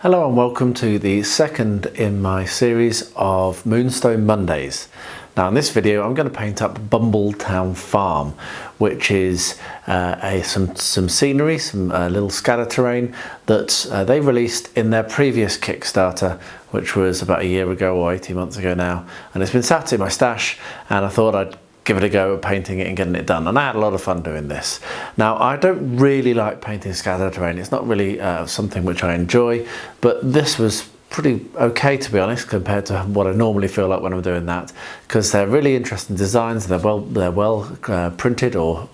Hello and welcome to the second in my series of Moonstone Mondays. Now in this video I'm going to paint up Bumbletown Farm, which is some scenery, some little scatter terrain that they released in their previous Kickstarter, which was about a year ago or 18 months ago now, and it's been sat in my stash and I thought I'd give it a go at painting it and getting it done, and I had a lot of fun doing this. Now I don't really like painting scatter terrain, it's not really something which I enjoy, but this was pretty okay to be honest compared to what I normally feel like when I'm doing that, because they're really interesting designs, they're well printed or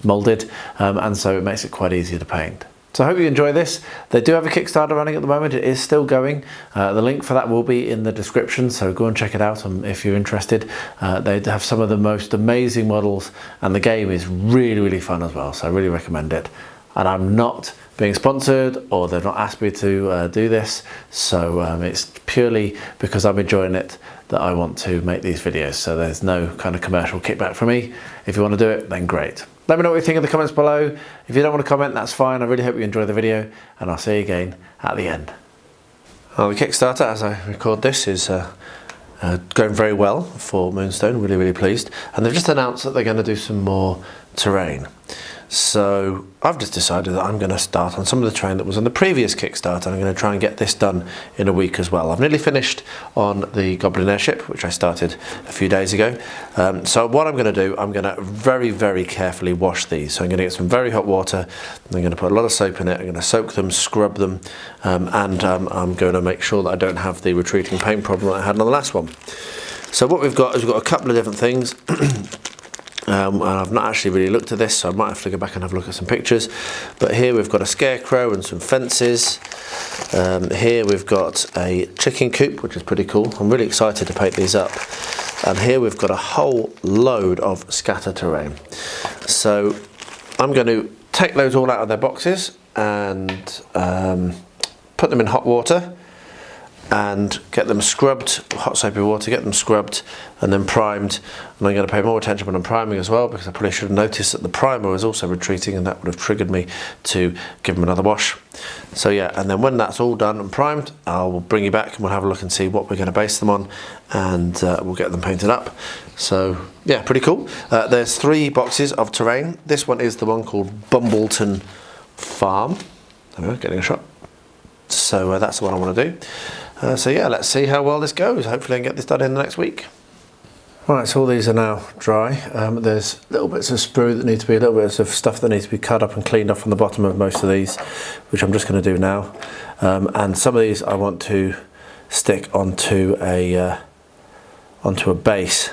moulded, and so it makes it quite easy to paint. So I hope you enjoy this. They do have a Kickstarter running at the moment, it is still going. The link for that will be in the description, so go and check it out if you're interested. They have some of the most amazing models and the game is really fun as well, so I really recommend it. And I'm not being sponsored or they've not asked me to do this, so it's purely because I'm enjoying it that I want to make these videos, so there's no kind of commercial kickback from me. If you want to do it, then great. Let me know what you think in the comments below. If you don't want to comment, that's fine. I really hope you enjoy the video and I'll see you again at the end. Well, the Kickstarter, as I record this, is going very well for Moonstone, really pleased. And they've just announced that they're going to do some more terrain. So I've just decided that I'm going to start on some of the terrain that was on the previous Kickstarter, and I'm going to try and get this done in a week as well. I've nearly finished on the Goblin airship, which I started a few days ago. So what I'm going to do, I'm going to very carefully wash these. So I'm going to get some very hot water, I'm going to put a lot of soap in it, I'm going to soak them, scrub them, and I'm going to make sure that I don't have the retreating paint problem that I had on the last one. So what we've got is we've got a couple of different things. And I've not actually really looked at this, so I might have to go back and have a look at some pictures. But here we've got a scarecrow and some fences. Here we've got a chicken coop, which is pretty cool. I'm really excited to paint these up. And here we've got a whole load of scatter terrain. So I'm going to take those all out of their boxes and put them in hot water and get them scrubbed, hot soapy water, get them scrubbed and then primed. And I'm going to pay more attention when I'm priming as well, because I probably should have noticed that the primer was also retreating and that would have triggered me to give them another wash. So yeah, and then when that's all done and primed, I'll bring you back and we'll have a look and see what we're going to base them on, and we'll get them painted up. So yeah, pretty cool. There's 3 boxes of terrain. This one is the one called Bumbletown Farm. There we go, getting a shot. So that's the one I want to do. So yeah, let's see how well this goes. Hopefully I can get this done in the next week. Right, so all these are now dry. There's little bits of sprue that need to be, little bits of stuff that needs to be cut up and cleaned off on the bottom of most of these, which I'm just going to do now. And some of these I want to stick onto a base.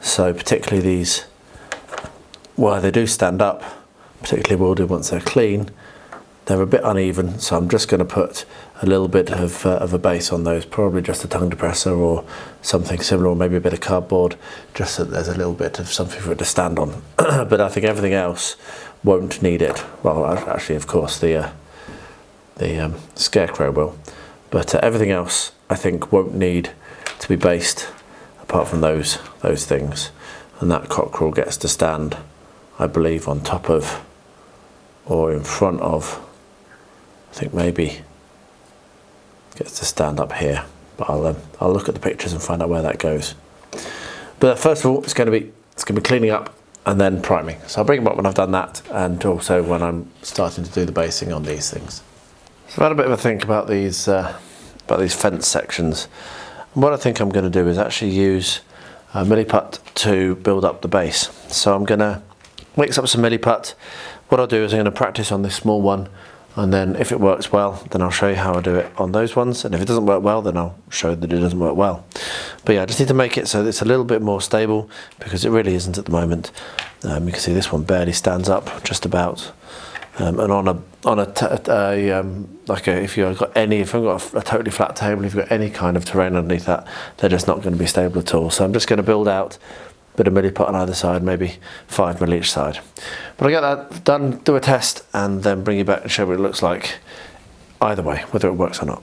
So particularly these, well, they do stand up, particularly will do once they're clean. They're a bit uneven, so I'm just going to put a little bit of a base on those, probably just a tongue depressor or something similar, or maybe a bit of cardboard, just so that there's a little bit of something for it to stand on. But I think everything else won't need it. Well, actually, of course, the scarecrow will, but everything else I think won't need to be based, apart from those things. And that cockerel gets to stand, I believe, on top of or in front of, I think maybe gets to stand up here, but I'll look at the pictures and find out where that goes. But first of all, it's going to be cleaning up and then priming. So I'll bring them up when I've done that, and also when I'm starting to do the basing on these things. So I've had a bit of a think about these fence sections. And what I think I'm going to do is actually use milliput to build up the base. So I'm going to mix up some milliput. What I'll do is I'm going to practice on this small one, and then if it works well, then I'll show you how I do it on those ones, and if it doesn't work well, then I'll show that it doesn't work well. But yeah, I just need to make it so that it's a little bit more stable, because it really isn't at the moment. You can see this one barely stands up, just about. And if you've got a totally flat table, if you've got any kind of terrain underneath that, they're just not going to be stable at all. So I'm just going to build out bit of milliput on either side, maybe 5 mil each side. But I'll get that done, do a test, and then bring you back and show what it looks like either way, whether it works or not.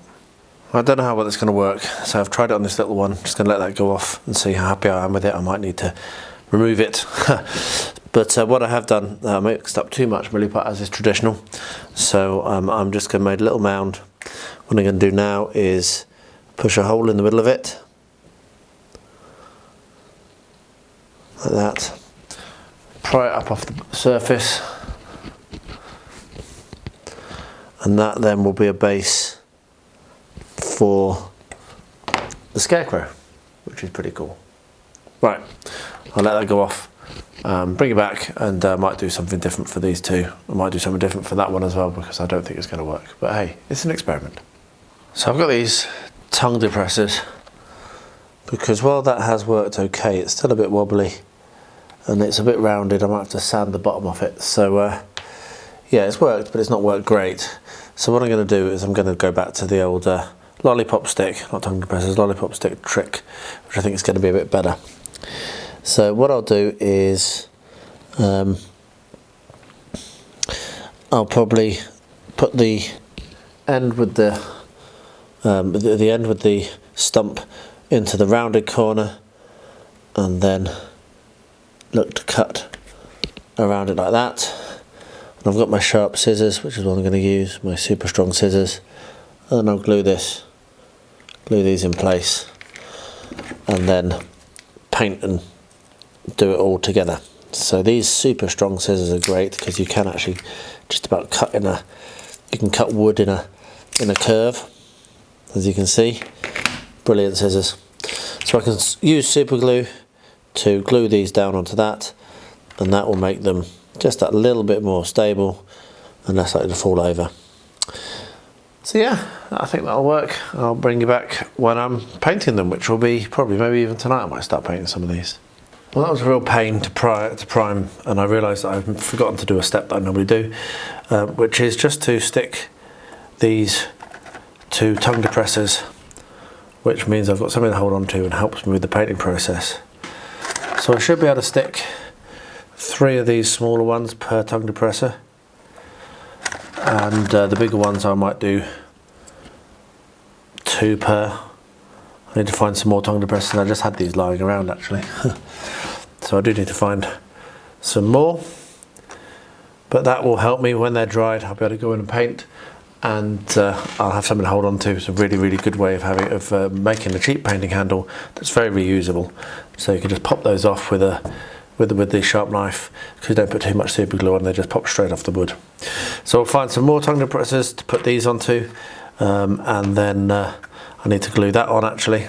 I don't know how well it's going to work, so I've tried it on this little one. Just going to let that go off and see how happy I am with it. I might need to remove it. But what I have done, I mixed up too much milliput as is traditional. So I'm just going to make a little mound. What I'm going to do now is push a hole in the middle of it. Like that. Pry it up off the surface. And that then will be a base for the scarecrow, which is pretty cool. Right, I'll let that go off, bring it back, and I might do something different for these two. I might do something different for that one as well, because I don't think it's going to work. But hey, it's an experiment. So I've got these tongue depressors, because while that has worked okay, it's still a bit wobbly, and it's a bit rounded. I might have to sand the bottom off it. So yeah, it's worked, but it's not worked great. So what I'm going to do is I'm going to go back to the old lollipop stick, not tongue depressors, lollipop stick trick, which I think is going to be a bit better. So what I'll do is I'll probably put the end with the end with the stump into the rounded corner, and then look to cut around it like that. And I've got my sharp scissors, which is what I'm going to use, my super strong scissors, and I'll glue these in place, and then paint and do it all together. So these super strong scissors are great because you can actually just about cut you can cut wood in a curve, as you can see. Brilliant scissors. So I can use super glue to glue these down onto that, and that will make them just that little bit more stable and less likely to fall over. So yeah, I think that'll work. I'll bring you back when I'm painting them, which will be probably maybe even tonight. I might start painting some of these. Well, that was a real pain to prime, and I realised that I've forgotten to do a step that I normally do, which is just to stick these two tongue depressors, which means I've got something to hold on to and helps me with the painting process. So I should be able to stick 3 of these smaller ones per tongue depressor, and the bigger ones I might do 2 per. I need to find some more tongue depressors. I just had these lying around actually. So I do need to find some more, but that will help me when they're dried. I'll be able to go in and paint, and I'll have something to hold on to. It's a really good way of making a cheap painting handle that's very reusable. So you can just pop those off with the sharp knife, because you don't put too much super glue on, they just pop straight off the wood. So I'll find some more tongue depressors to put these onto, and then I need to glue that on actually.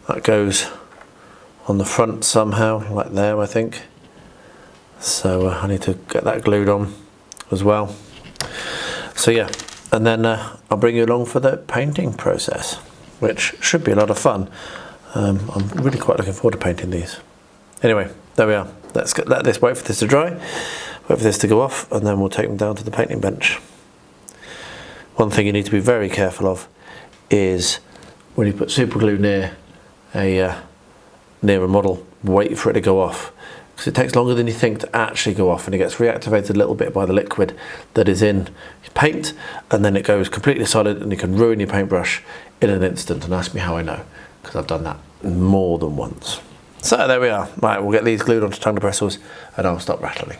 That goes on the front somehow, like there I think. So I need to get that glued on as well. So yeah, and then I'll bring you along for the painting process, which should be a lot of fun. I'm really quite looking forward to painting these. Anyway, there we are. Let's wait for this to dry, wait for this to go off, and then we'll take them down to the painting bench. One thing you need to be very careful of is when you put super glue near a model, wait for it to go off, because it takes longer than you think to actually go off, and it gets reactivated a little bit by the liquid that is in paint, and then it goes completely solid, and you can ruin your paintbrush in an instant. And ask me how I know, because I've done that more than once. So there we are. Right, we'll get these glued onto tongue depressors, and I'll stop rattling.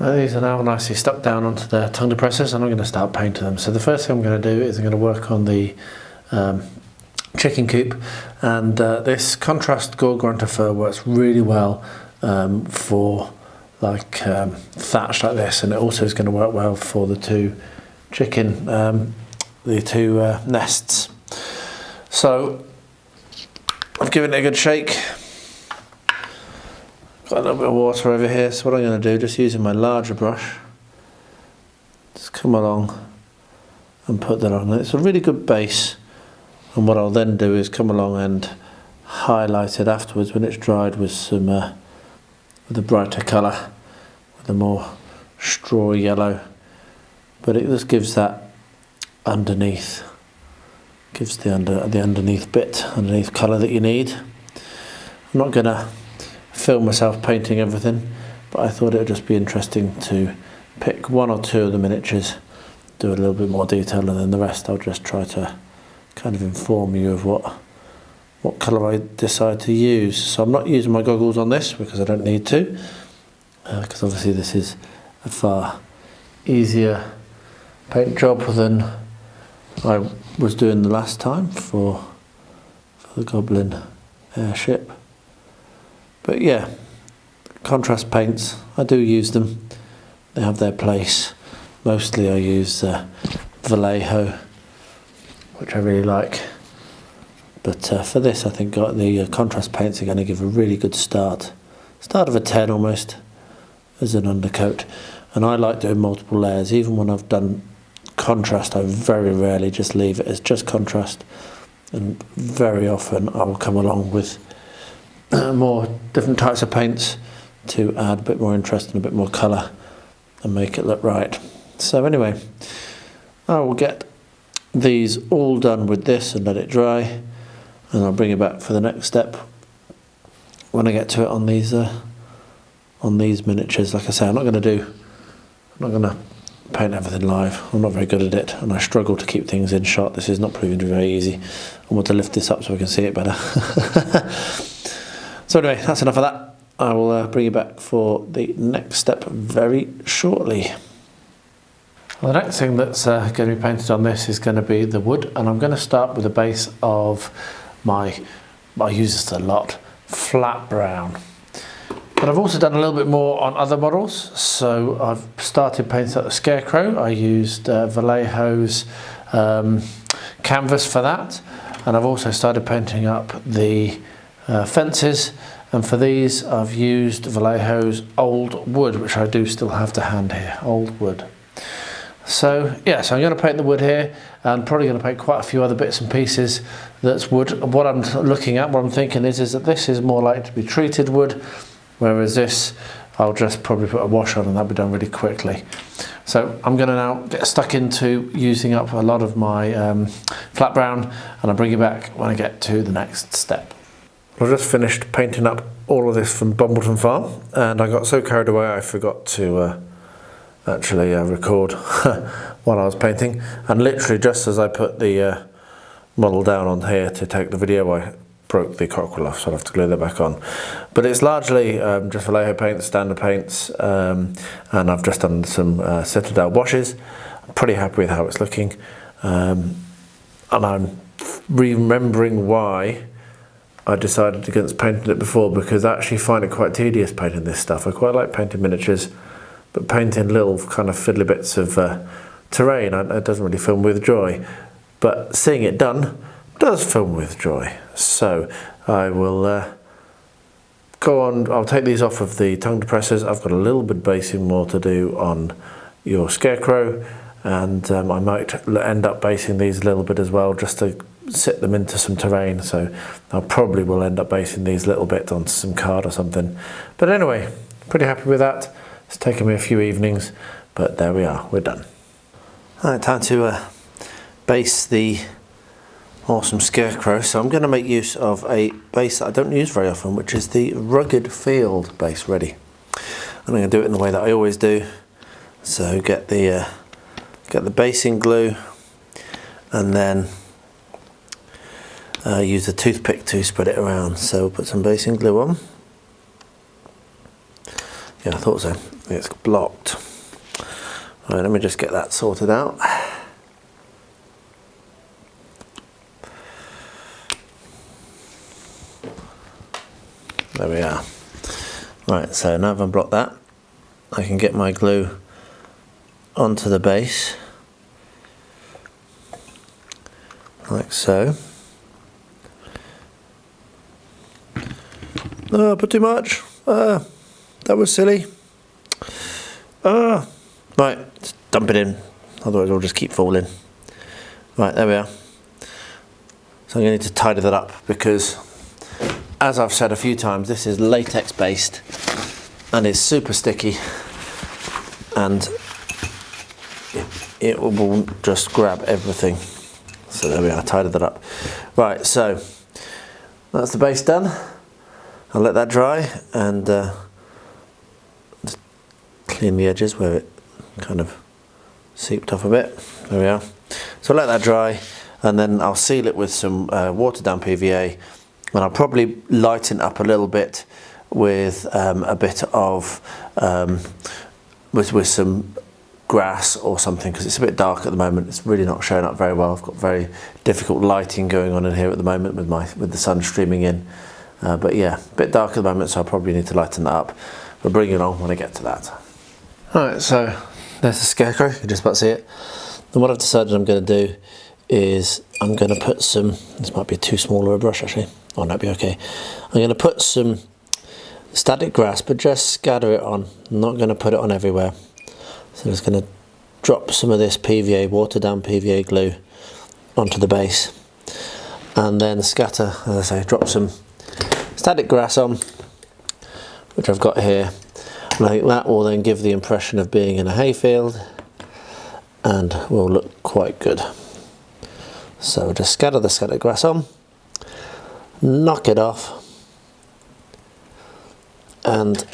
Well, these are now nicely stuck down onto the tongue depressors, and I'm going to start painting them. So the first thing I'm going to do is I'm going to work on the chicken coop, and this contrast gore grunter fur works really well for like thatch like this, and it also is going to work well for the two chicken nests. So I've given it a good shake. Got a little bit of water over here, so what I'm going to do, just using my larger brush, just come along and put that on. It's a really good base, and what I'll then do is come along and highlight it afterwards when it's dried with some with a brighter colour, with a more straw yellow, but it just gives that underneath, gives the underneath bit, underneath colour that you need. I'm not going to film myself painting everything, but I thought it would just be interesting to pick 1 or 2 of the miniatures, do a little bit more detail, and then the rest I'll just try to kind of inform you of what colour I decide to use. So I'm not using my goggles on this because I don't need to, because obviously this is a far easier paint job than I was doing the last time for the Goblin airship. But yeah, contrast paints, I do use them. They have their place. Mostly I use Vallejo, which I really like. But for this, I think the contrast paints are going to give a really good start of a 10 almost, as an undercoat. And I like doing multiple layers. Even when I've done contrast, I very rarely just leave it as just contrast. And very often I will come along with more different types of paints to add a bit more interest and a bit more colour and make it look right. So anyway, I will get these all done with this and let it dry, and I'll bring it back for the next step when I get to it on these miniatures. Like I say, I'm not going to paint everything live. I'm not very good at it, and I struggle to keep things in shot. This is not proving to be very easy. I want to lift this up so I can see it better. So anyway, that's enough of that. I will bring you back for the next step very shortly. Well, the next thing that's going to be painted on this is going to be the wood, and I'm going to start with the base of I use this a lot, flat brown. But I've also done a little bit more on other models. So I've started painting up the scarecrow. I used Vallejo's canvas for that, and I've also started painting up the fences. And for these, I've used Vallejo's old wood, which I do still have to hand here, old wood. So yeah, so I'm going to paint the wood here, and probably going to paint quite a few other bits and pieces that's wood. What I'm looking at, what I'm thinking is that this is more likely to be treated wood, whereas this, I'll just probably put a wash on and that'll be done really quickly. So I'm going to now get stuck into using up a lot of my flat brown, and I'll bring you back when I get to the next step. I've just finished painting up all of this from Bumbleton Farm, and I got so carried away I forgot to actually record while I was painting, and literally just as I put the model down on here to take the video, I broke the cockerel off, so I'll have to glue that back on. But it's largely just Vallejo paints, standard paints, and I've just done some Citadel washes. I'm pretty happy with how it's looking, and I'm remembering why I decided against painting it before, because I actually find it quite tedious painting this stuff. I quite like painting miniatures, but painting little kind of fiddly bits of terrain, it doesn't really fill me with joy. But seeing it done does fill me with joy. So I will go on. I'll take these off of the tongue depressors. I've got a little bit basing more to do on your scarecrow, and I might end up basing these a little bit as well, just to sit them into some terrain. So I probably will end up basing these little bits onto some card or something. But anyway, pretty happy with that. It's taken me a few evenings, but there we are, we're done. Alright, time to base the awesome scarecrow. So I'm going to make use of a base that I don't use very often, which is the Rugged Field base ready. And I'm going to do it in the way that I always do. So get the basing glue, and then use a toothpick to spread it around. So we'll put some basing glue on. Yeah, I thought so. It's blocked. Right, let me just get that sorted out. There we are. Right, so now I've unblocked that, I can get my glue onto the base, like so. Oh, put too much. That was silly. Right, just dump it in, otherwise it'll just keep falling. Right, there we are. So I'm going to need to tidy that up, because as I've said a few times, this is latex based and it's super sticky, and it will just grab everything. So there we are, tidied that up. Right, so that's the base done. I'll let that dry and just clean the edges where it kind of seeped off a bit. There we are. So I'll let that dry, and then I'll seal it with some watered down PVA, and I'll probably lighten up a little bit with a bit of with some grass or something, because it's a bit dark at the moment. It's really not showing up very well. I've got very difficult lighting going on in here at the moment with the sun streaming in. But yeah, a bit dark at the moment, so I probably need to lighten that up. But bring it along when I get to that. Alright, so there's the scarecrow, you can just about see it. And what I've decided I'm going to do is I'm going to put some, this might be too small a brush actually, oh that'd be okay. I'm going to put some static grass, but just scatter it on. I'm not going to put it on everywhere. So I'm just going to drop some of this PVA, watered down PVA glue onto the base, and then scatter, as I say, drop some static grass on, which I've got here, and I think that will then give the impression of being in a hayfield and will look quite good. So just scatter the static grass on, knock it off, and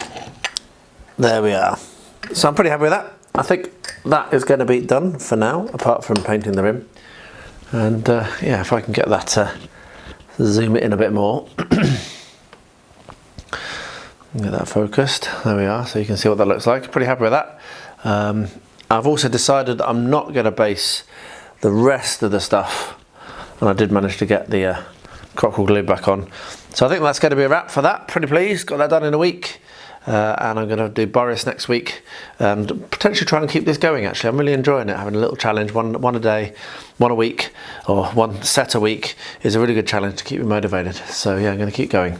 there we are. So I'm pretty happy with that. I think that is going to be done for now, apart from painting the rim. And yeah, if I can get that, zoom it in a bit more. Get that focused. There we are, so you can see what that looks like. Pretty happy with that. I've also decided I'm not going to base the rest of the stuff, and I did manage to get the cockerel glue back on. So I think that's going to be a wrap for that. Pretty pleased, got that done in a week. And I'm going to do Boris next week and potentially try and keep this going. Actually, I'm really enjoying it, having a little challenge, one a day, one a week, or one set a week is a really good challenge to keep me motivated. So yeah, I'm going to keep going.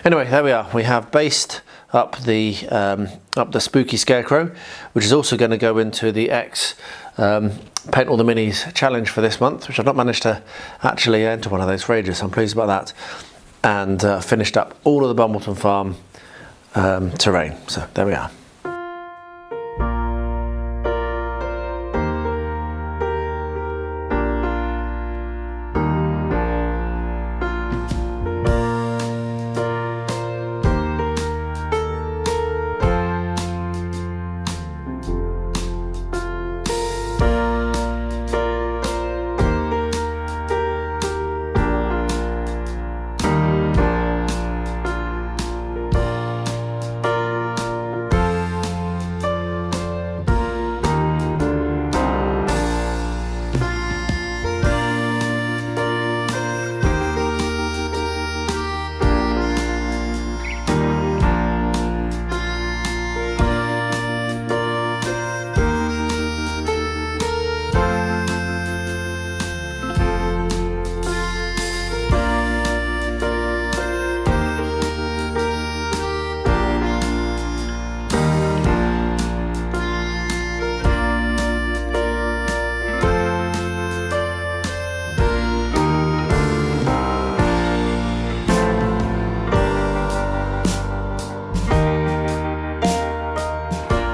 Anyway, there we are. We have based up the spooky scarecrow, which is also going to go into the Paint All the Minis challenge for this month, which I've not managed to actually enter one of those for ages, so I'm pleased about that. And finished up all of the Bumbleton Farm terrain. So there we are.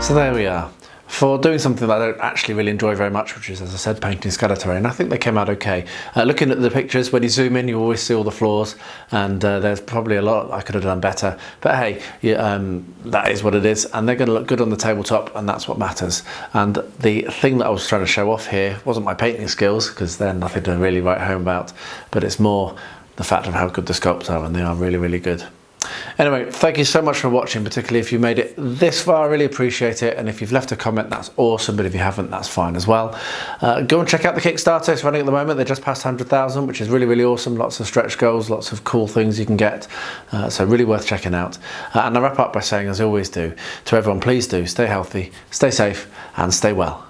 So there we are. For doing something that I don't actually really enjoy very much, which is, as I said, painting scatter terrain, I think they came out okay. Looking at the pictures, when you zoom in, you always see all the flaws, and there's probably a lot I could have done better. But hey, yeah, that is what it is, and they're going to look good on the tabletop, and that's what matters. And the thing that I was trying to show off here wasn't my painting skills, because they're nothing to really write home about, but it's more the fact of how good the sculpts are, and they are really, really good. Anyway, thank you so much for watching, particularly if you made it this far. I really appreciate it, and if you've left a comment, that's awesome, but if you haven't, that's fine as well. Go and check out the Kickstarter. It's running at the moment. They're just past 100,000, which is really, really awesome. Lots of stretch goals, lots of cool things you can get, so really worth checking out. And I wrap up by saying, as I always do, to everyone, please do stay healthy, stay safe, and stay well.